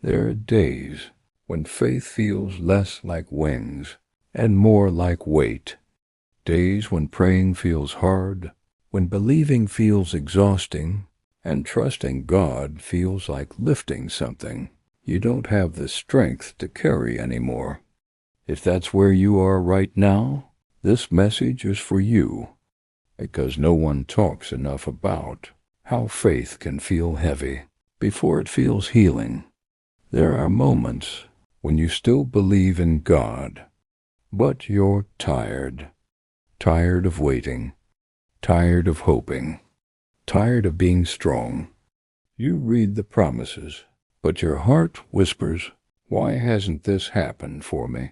There are days when faith feels less like wings and more like weight. Days when praying feels hard, when believing feels exhausting, and trusting God feels like lifting something you don't have the strength to carry anymore. If that's where you are right now, this message is for you, because no one talks enough about how faith can feel heavy before it feels healing. There are moments when you still believe in God, but you're tired. Tired of waiting, tired of hoping, tired of being strong. You read the promises, but your heart whispers, "Why hasn't this happened for me?"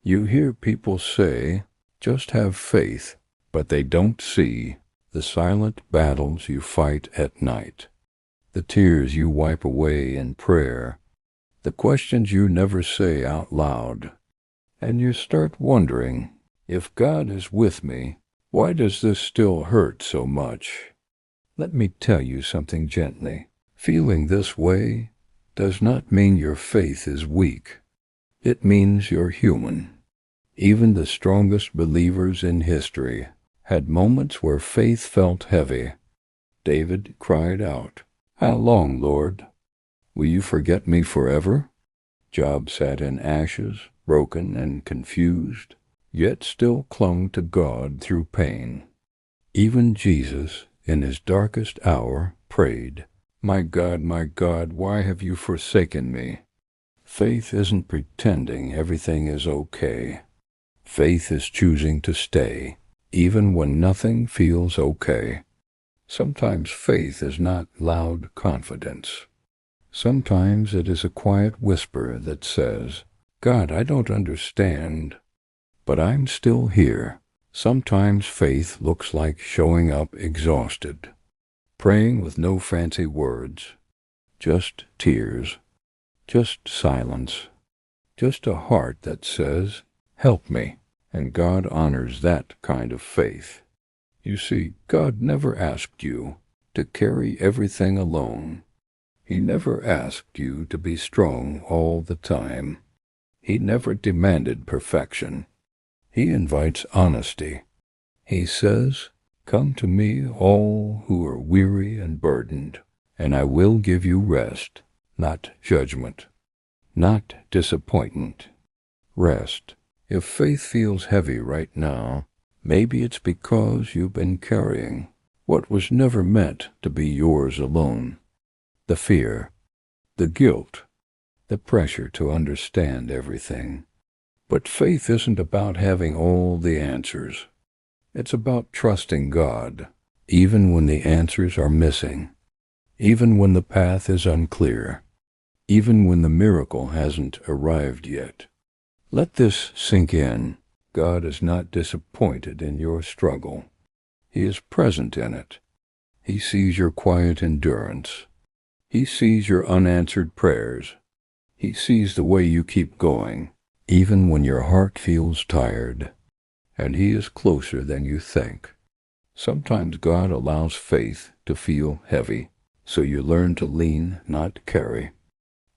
You hear people say, "Just have faith," but they don't see the silent battles you fight at night, the tears you wipe away in prayer, the questions you never say out loud, and you start wondering, if God is with me, why does this still hurt so much? Let me tell you something gently. Feeling this way does not mean your faith is weak. It means you're human. Even the strongest believers in history had moments where faith felt heavy. David cried out, "How long, Lord? Will you forget me forever?" Job sat in ashes, broken and confused, yet still clung to God through pain. Even Jesus, in his darkest hour, prayed, my God, why have you forsaken me?" Faith isn't pretending everything is okay. Faith is choosing to stay, even when nothing feels okay. Sometimes faith is not loud confidence. Sometimes it is a quiet whisper that says, "God, I don't understand, but I'm still here." Sometimes faith looks like showing up exhausted, praying with no fancy words, just tears, just silence, just a heart that says, "Help me," and God honors that kind of faith. You see, God never asked you to carry everything alone. He never asked you to be strong all the time. He never demanded perfection. He invites honesty. He says, "Come to me, all who are weary and burdened, and I will give you rest," not judgment, not disappointment. Rest. If faith feels heavy right now, maybe it's because you've been carrying what was never meant to be yours alone. The fear, the guilt, the pressure to understand everything. But faith isn't about having all the answers. It's about trusting God, even when the answers are missing, even when the path is unclear, even when the miracle hasn't arrived yet. Let this sink in. God is not disappointed in your struggle. He is present in it. He sees your quiet endurance. He sees your unanswered prayers. He sees the way you keep going, even when your heart feels tired. And He is closer than you think. Sometimes God allows faith to feel heavy, so you learn to lean, not carry.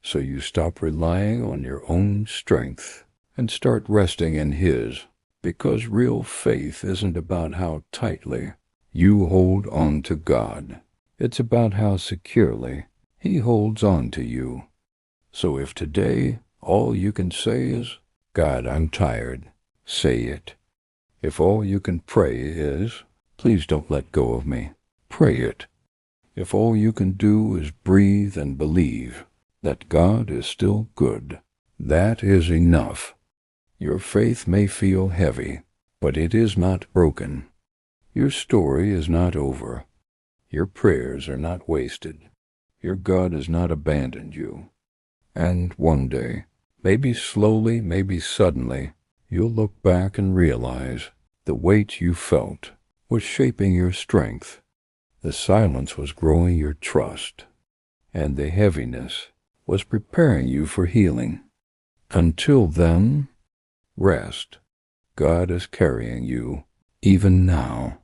So you stop relying on your own strength and start resting in His, because real faith isn't about how tightly you hold on to God. It's about how securely He holds on to you. So if today all you can say is, "God, I'm tired," say it. If all you can pray is, "Please don't let go of me," pray it. If all you can do is breathe and believe that God is still good, that is enough. Your faith may feel heavy, but it is not broken. Your story is not over. Your prayers are not wasted. Your God has not abandoned you. And one day, maybe slowly, maybe suddenly, you'll look back and realize the weight you felt was shaping your strength. The silence was growing your trust, and the heaviness was preparing you for healing. Until then, rest. God is carrying you, even now.